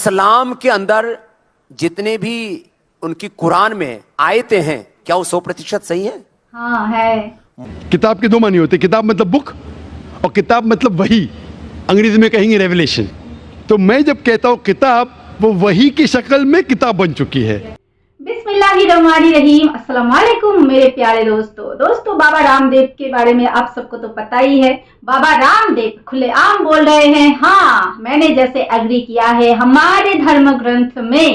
اسلام کے اندر جتنے بھی ان کی قرآن میں آیتیں ہیں کیا وہ 100% صحیح ہیں؟ ہاں ہے. کتاب کے دو معنی ہوتے ہیں، کتاب مطلب بک اور کتاب مطلب وحی، انگریزی میں کہیں گے ریویلیشن. تو میں جب کہتا ہوں کتاب، وہ وحی کی شکل میں کتاب بن چکی ہے. بسم اللہ الرحمن الرحیم. السلام علیکم میرے پیارے دوستو. بابا رام دیو کے بارے میں آپ سب کو تو پتہ ہی ہے. بابا رام دیو کھلے عام بول رہے ہیں، ہاں میں نے جیسے اگری کیا ہے ہمارے دھرم گرنتھ میں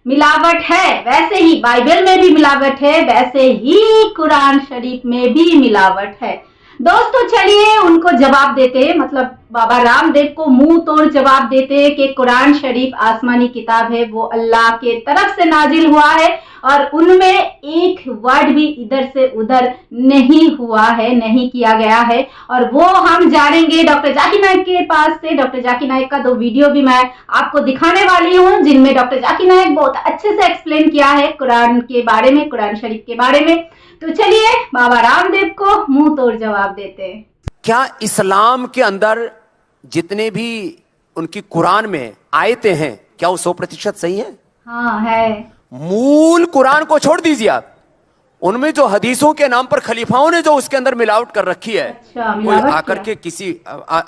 ملاوٹ ہے، ویسے ہی بائبل میں بھی ملاوٹ ہے، ویسے ہی قرآن شریف میں بھی ملاوٹ ہے. دوستو چلیے ان کو جواب دیتے، مطلب بابا رام دیو کو منہ توڑ جواب دیتے کہ قرآن شریف آسمانی کتاب ہے، وہ اللہ کے طرف سے نازل ہوا ہے اور ان میں ایک ورڈ بھی ادھر سے ادھر نہیں ہوا ہے، نہیں کیا گیا ہے. اور وہ ہم جانیں گے ڈاکٹر ذاکر نائک کے پاس سے. ڈاکٹر ذاکر نائک کا 2 ویڈیو بھی میں آپ کو دکھانے والی ہوں جن میں ڈاکٹر ذاکر نائک بہت اچھے سے ایکسپلین کیا ہے قرآن کے بارے میں، قرآن شریف کے بارے میں. تو چلیے بابا رام دیو کو منہ توڑ جواب دیتے ہیں. کیا اسلام کے اندر جتنے بھی ان کی قرآن میں آیتیں ہیں کیا وہ 100% صحیح ہیں؟ ہاں ہے. مول قرآن کو چھوڑ دیجیے آپ، ان میں جو حدیثوں کے نام پر خلیفاؤں نے جو اس کے اندر ملاوٹ کر رکھی ہے، اچھا، کوئی ملاوٹ آ کر کیا؟ کے کسی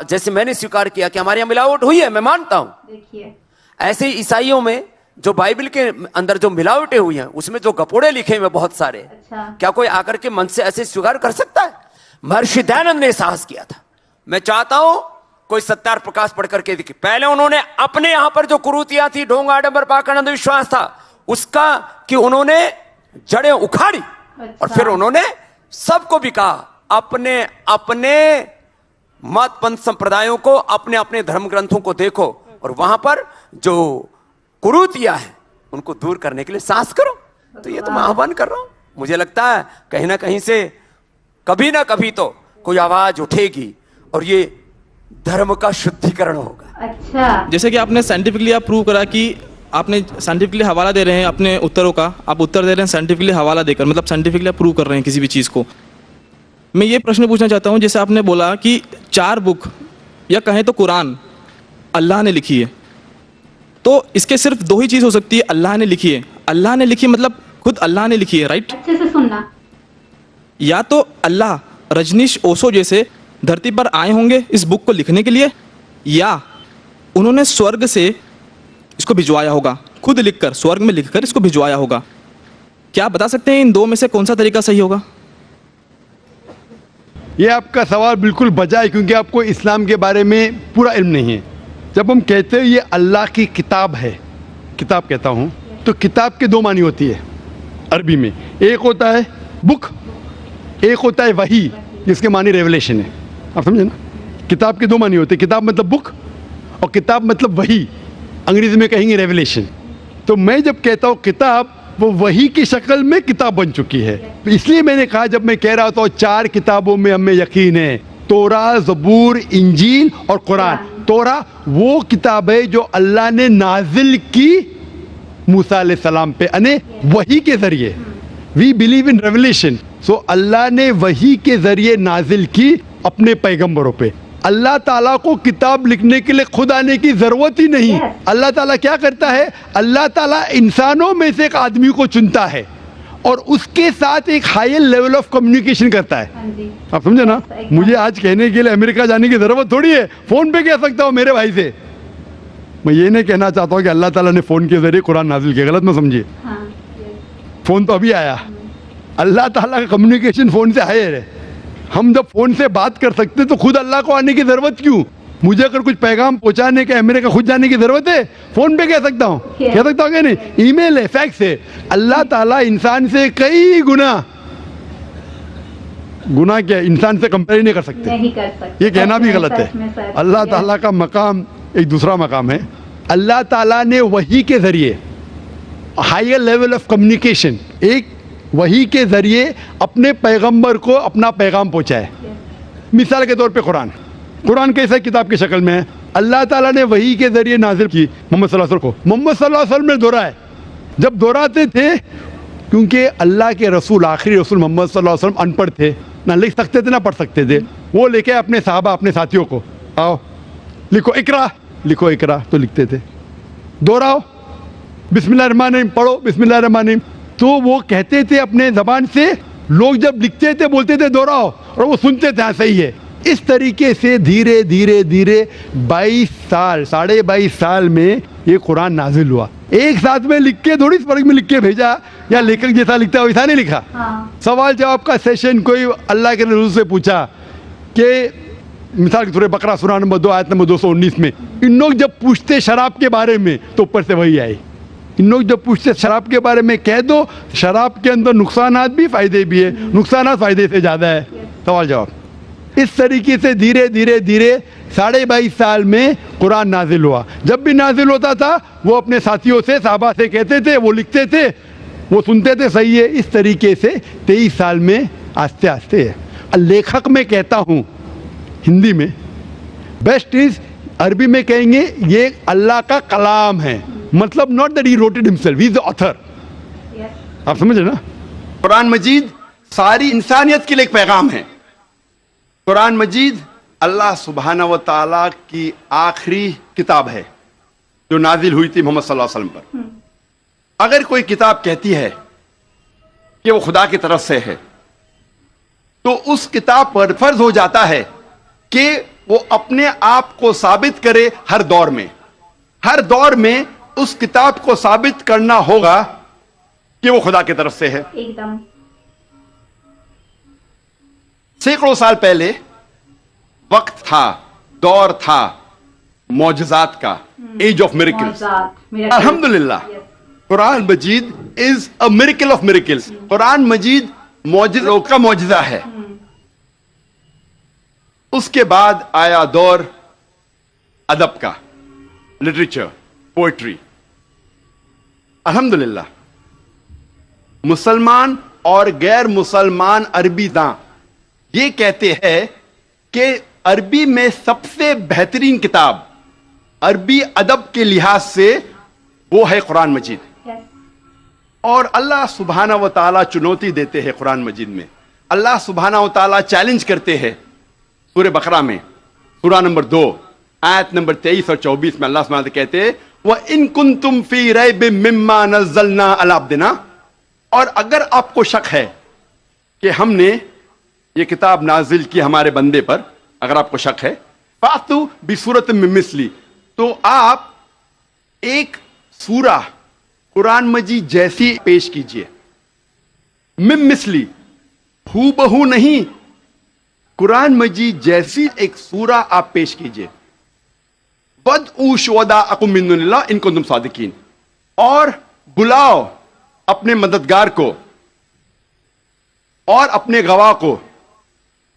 جیسے میں نے سویکار کیا کہ ہمارے یہاں ملاوٹ ہوئی ہے، میں مانتا ہوں. دیکھیے ایسے ہی عیسائیوں میں جو بائبل کے اندر جو ملاوٹیں ہوئی ہیں اس میں جو گپوڑے لکھے ہوئے بہت سارے، اچھا کیا کوئی آ کر کے من سے ایسے سویکار کر سکتا ہے؟ مہرشی دیانند نے ساہس کیا تھا. میں چاہتا ہوں کوئی ستیار پرکاش پڑھ کر کے دیکھے. پہلے انہوں نے اپنے یہاں پر جو کروتیاں تھی، ڈھونگ آڈمبر پاکن اندھ وشواس تھا، اس کا کہ انہوں نے جڑیں اکھاڑی اور پھر انہوں نے سب کو بھی کہا اپنے مت پنتھ سمپردایوں کو، اپنے اپنے دھرم گرنتھوں کو دیکھو اور وہاں پر جو کروتیاں ہیں ان کو دور کرنے کے لیے سانس کرو. تو یہ تو میں آہوان کر رہا ہوں. مجھے لگتا ہے کہیں نہ کہیں سے کبھی نہ کبھی تو کوئی آواز اٹھے گی اور یہ دھرم کا شدھیکرن ہوگا. اچھا جیسے کہ آپ نے سائنٹیفکلی آپ پروو کرا کہ آپ نے سائنٹیفکلی حوالہ دے رہے ہیں اپنے اتروں کا، آپ اتر دے رہے ہیں سائنٹیفکلی حوالہ دے کر، مطلب سائنٹیفکلی آپ پروو کر رہے ہیں کسی بھی چیز کو. میں یہ پرشن پوچھنا چاہتا ہوں، جیسے آپ نے بولا کہ 4 بک یا کہیں تو قرآن اللہ نے لکھی ہے، تو اس کے صرف 2 ہی چیز ہو سکتی ہے، اللہ نے لکھی ہے. اللہ نے لکھی مطلب خود اللہ نے لکھی ہے، رائٹ؟ اچھے سے سننا. یا تو اللہ رجنیش اوسو جیسے دھرتی پر آئے ہوں گے اس بک کو لکھنے کے لیے، یا انہوں نے سورگ سے اس کو بھجوایا ہوگا، خود لکھ کر سورگ میں لکھ کر اس کو بھجوایا ہوگا. کیا آپ بتا سکتے ہیں ان 2 میں سے کون سا طریقہ صحیح ہوگا؟ یہ آپ کا سوال بالکل بجا ہے، کیونکہ آپ کو اسلام کے بارے میں پورا علم نہیں ہے. جب ہم کہتے ہیں یہ اللہ کی کتاب ہے، کتاب کہتا ہوں، تو کتاب کے 2 معنی ہوتی ہے عربی میں. ایک ہوتا ہے بک، ایک ہوتا ہے وحی جس کے معنی ریویلیشن ہے. آپ سمجھے نا؟ کتاب کے 2 معنی ہوتے ہیں، کتاب مطلب بک اور کتاب مطلب وحی، انگریزی میں کہیں گے ریویلیشن. تو میں جب کہتا ہوں کتاب، وہ وحی کی شکل میں کتاب بن چکی ہے. اس لیے میں نے کہا، جب میں کہہ رہا ہوتا ہوں 4 کتابوں میں ہمیں یقین ہے، توراہ، زبور، انجیل اور قرآن. توراہ وہ کتاب ہے جو اللہ نے نازل کی موسیٰ علیہ السلام پہ، یعنی وحی کے ذریعے. We believe in revelation. سو اللہ نے وحی کے ذریعے نازل کی اپنے پیغمبروں پہ. اللہ تعالیٰ کو کتاب لکھنے کے لیے خود آنے کی ضرورت ہی نہیں. اللہ تعالیٰ کیا کرتا ہے؟ اللہ تعالیٰ انسانوں میں سے ایک آدمی کو چنتا ہے اور اس کے ساتھ ایک ہائی لیول آف کمیونیکیشن کرتا ہے. آپ سمجھے نا؟ مجھے آج کہنے کے لیے امریکہ جانے کی ضرورت تھوڑی ہے، فون پہ کہہ سکتا ہوں میرے بھائی سے. میں یہ نہیں کہنا چاہتا ہوں کہ اللہ تعالیٰ نے فون کے ذریعے قرآن نازل کیا، غلط نہ سمجھیے. فون تو ابھی آیا. اللہ تعالیٰ کا کمیونیکیشن فون سے ہائر ہے. ہم جب فون سے بات کر سکتے تو خود اللہ کو آنے کی ضرورت کیوں؟ مجھے اگر کچھ پیغام پہنچانے کا امریکہ خود جانے کی ضرورت ہے؟ فون پہ کہہ سکتا ہوں کہ نہیں؟ ای میل ہے، فیکس ہے. اللہ تعالیٰ انسان سے کئی گنا کیا انسان سے کمپیئر نہیں کر سکتے. یہ کہنا بھی غلط ہے. اللہ تعالیٰ کا مقام ایک دوسرا مقام ہے. اللہ تعالیٰ نے وحی کے ذریعے ہائر لیول آف کمیونیکیشن، ایک وحی کے ذریعے اپنے پیغمبر کو اپنا پیغام پہنچایا. مثال کے طور پہ قرآن کیسا کتاب کی شکل میں ہے؟ اللہ تعالیٰ نے وحی کے ذریعے نازل کی محمد صلی اللہ علیہ وسلم کو. محمد صلی اللہ علیہ وسلم نے دہرائے. جب دہراتے تھے، کیونکہ اللہ کے رسول، آخری رسول محمد صلی اللہ علیہ وسلم ان پڑھ تھے، نہ لکھ سکتے تھے نہ پڑھ سکتے تھے. وہ لے کے اپنے صحابہ، اپنے ساتھیوں کو، آؤ لکھو اقرا، لکھو اقرا، تو لکھتے تھے. दोहराओ, बिस्मिल्लाहिर्रहमानिर्रहीम पढ़ो, बिस्मिल्लाहिर्रहमानिर्रहीम। तो वो कहते थे अपने जबान से, लोग जब लिखते थे बोलते थे दोहराओ, और वो सुनते थे हाँ सही है। इस तरीके से धीरे धीरे धीरे 22 साल, 22.5 साल में ये कुरान नाजिल हुआ। एक साथ में लिख के थोड़ी फर्क में लिख के भेजा, या लेखक जैसा लिखता है वैसा नहीं लिखा। सवाल जवाब का सेशन कोई अल्लाह के रसूल से पूछा कि मिसाल के तौर पर बकरा सूरा नंबर 2 आयत नंबर 219 में, इन लोग जब पूछते शराब के बारे में तो ऊपर से वही आई। इन लोग जब पूछते शराब के बारे में, कह दो शराब के अंदर नुकसानात भी फायदे भी है, नुकसानात फायदे से ज़्यादा है। सवाल जवाब इस तरीके से धीरे धीरे धीरे 22.5 साल में कुरान नाजिल हुआ। जब भी नाजिल होता था वो अपने साथियों से, साहबा से कहते थे, वो लिखते थे, वो सुनते थे, सही है। इस तरीके से 23 साल में आस्ते आस्ते लेखक में कहता हूँ हिंदी में, बेस्ट इज अरबी में कहेंगे ये अल्लाह का कलाम है, मतलब not that he wrote it himself, he is the author. आप समझ रहे ना? कुरान मजीद सारी इंसानियत के लिए एक पैगाम है। कुरान मजीद अल्लाह सुब्हाना व ताला की आखिरी किताब है जो नाजिल हुई थी मोहम्मद सल्लल्लाहु अलैहि वसल्लम पर। अगर कोई किताब कहती है कि वो खुदा की तरफ से है, तो उस किताब पर फर्ज हो जाता है कि वो अपने आप को साबित करे हर दौर में। हर दौर में उस किताब को साबित करना होगा कि वो खुदा की तरफ से है। एकदम सैकड़ों साल पहले वक्त था, दौर था मौजज़ात का, एज ऑफ मिरेकल्स। अल्हम्दुलिल्लाह Quran Majeed is a miracle of miracles. Quran Majeed मौजज़ों का मौजज़ा है। उसके बाद आया दौर अदब का, लिटरेचर, पोएट्री। अल्हम्दुलिल्लाह मुसलमान और गैर मुसलमान अरबी दां ये कहते हैं कि अरबी में सबसे बेहतरीन किताब अरबी अदब के लिहाज से वो है कुरान मजीद। और अल्लाह सुब्हाना व ताला चुनौती देते हैं कुरान मजीद में। अल्लाह सुब्हाना व ताला चैलेंज करते हैं सूरह बकरा में, सूरा नंबर 2 आयत नंबर 23 और 24 में अल्लाह सुब्हाना कहते हैं व इन कुंतुम फी रैबिम मिम्मा नज़्ज़लना अला अब्दिना, और अगर आपको शक है कि हमने ये किताब नाजिल की हमारे बंदे पर, अगर आपको शक है, फातु बिसूरत मिन मिस्ली, तो आप एक सूरा कुरान मजीद जैसी पेश कीजिए। मिन मिस्ली, हू बहू नहीं, कुरान मजीद जैसी एक सूरा आप पेश कीजिए। बदउ शुहदाअकुम मिन दुनिल्लाह इन कुंतुम सादिकीन, और बुलाओ अपने मददगार को और अपने गवाह को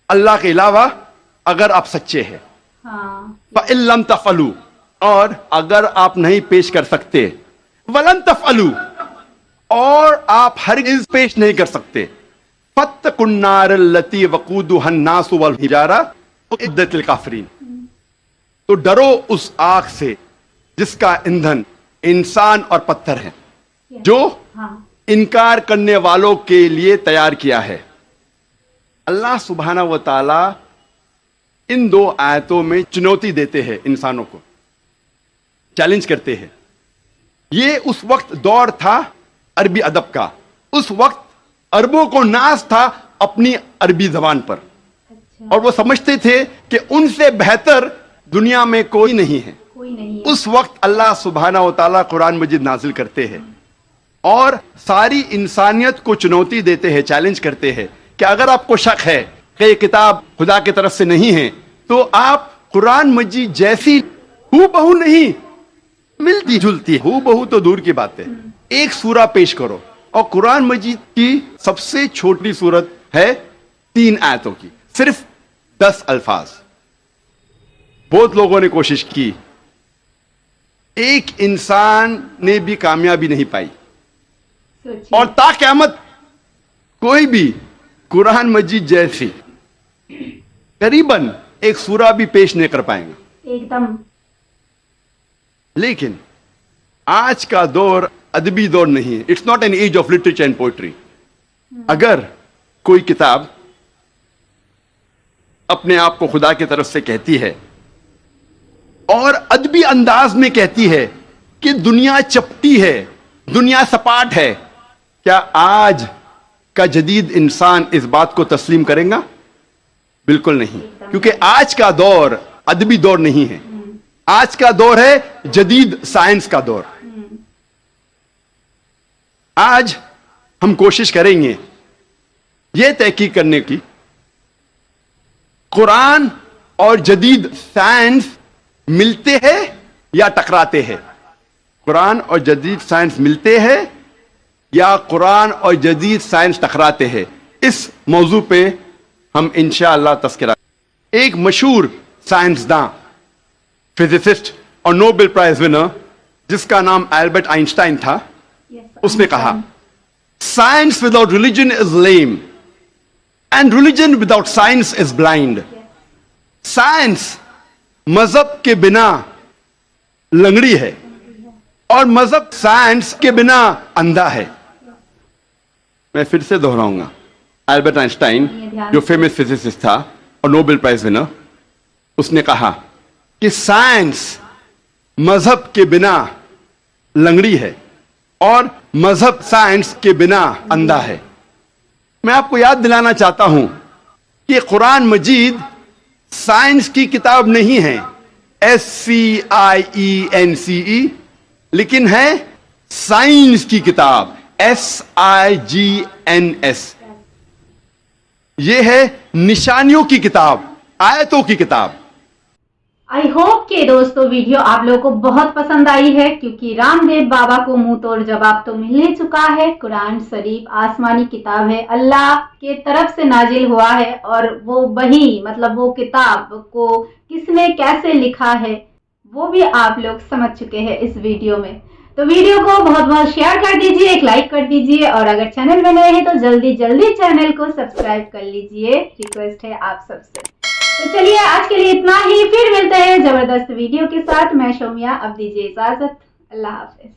अल्लाह के अलावा अगर आप सच्चे हैं। फ़इल्लम तफ़अलू, और अगर आप नहीं पेश कर सकते, वलन तफ़अलू, और आप हरगिज़ पेश नहीं कर सकते, फत्तकुन नारल्लती वक़ूदुहन नासु वल हिजारा उद्दतिल काफ़िरीन, तो डरो उस आग से जिसका ईंधन इंसान और पत्थर है, जो इनकार करने वालों के लिए तैयार किया है। अल्लाह सुब्हाना व ताला इन 2 आयतों में चुनौती देते हैं, इंसानों को चैलेंज करते हैं। ये उस वक्त दौर था अरबी अदब का। उस वक्त अरबों को नाज था अपनी अरबी जबान पर, और वो समझते थे कि उनसे बेहतर दुनिया में कोई नहीं है। उस वक्त अल्लाह सुब्हाना व ताला कुरान मजीद नाजिल करते हैं और सारी इंसानियत को चुनौती देते हैं, चैलेंज करते हैं कि अगर आपको शक है कि ये किताब खुदा की तरफ से नहीं है, तो आप कुरान मजीद जैसी हू बहू नहीं, मिलती जुलती, हू बहू तो दूर की बात है, एक सूरा पेश करो। और कुरान मजीद की सबसे छोटी सूरत है 3 आयतों की, सिर्फ 10 अल्फाज। बहुत लोगों ने कोशिश की, एक इंसान ने भी कामयाबी नहीं पाई, और ता क़यामत कोई भी कुरान मजीद जैसी करीबन एक सूरा भी पेश नहीं कर पाएंगे एकदम। लेकिन आज का दौर अदबी दौर नहीं है। It's not an age of literature and poetry. अगर कोई किताब अपने आप को खुदा की तरफ से कहती है और अदबी अंदाज में कहती है कि दुनिया चपटी है, दुनिया सपाट है, क्या आज का जदीद इंसान इस बात को तस्लीम करेगा? बिल्कुल नहीं, क्योंकि आज का दौर अदबी दौर नहीं है, आज का दौर है जदीद साइंस का दौर। आज हम कोशिश करेंगे यह तहकीक करने की कुरान और जदीद साइंस मिलते हैं या टकराते हैं, कुरान और जदीद साइंस मिलते हैं या कुरान और जदीद साइंस टकराते हैं। इस मौजू पे हम इंशाअल्लाह तस्करा। एक मशहूर साइंसदान, फिजिसिस्ट और नोबेल प्राइज विनर जिसका नाम एल्बर्ट आइंस्टाइन था, उसने कहा science without religion is lame and religion without science is blind. Science मजहब के बिना लंगड़ी है और मजहब साइंस के बिना अंधा है। मैं फिर से दोहराऊंगा, एल्बर्ट आइंस्टाइन जो फेमस फिजिसिस्ट था और नोबेल प्राइज विनर, उसने कहा कि साइंस मजहब के बिना लंगड़ी है और मजहब साइंस के बिना अंधा है। मैं आपको याद दिलाना चाहता हूं कि कुरान मजीद साइंस की किताब नहीं है, SCIENCE, लेकिन है साइंस की किताब, SIGNS। यह है निशानियों की किताब, आयतों की किताब। आई होप कि दोस्तों वीडियो आप लोगों को बहुत पसंद आई है, क्योंकि रामदेव बाबा को मुंह तोड़ जवाब तो मिल ही चुका है। कुरान शरीफ आसमानी किताब है, अल्लाह के तरफ से नाजिल हुआ है, और वो वही मतलब वो किताब को किसने कैसे लिखा है वो भी आप लोग समझ चुके हैं इस वीडियो में। तो वीडियो को बहुत बहुत शेयर कर दीजिए, एक लाइक कर दीजिए, और अगर चैनल में नए हैं तो जल्दी जल्दी चैनल को सब्सक्राइब कर लीजिए, रिक्वेस्ट है आप सबसे। तो चलिए आज के लिए इतना ही, फिर मिलते हैं जबरदस्त वीडियो के साथ। मैं शौमिया, अब दीजिए इजाजत, अल्लाह हाफिज।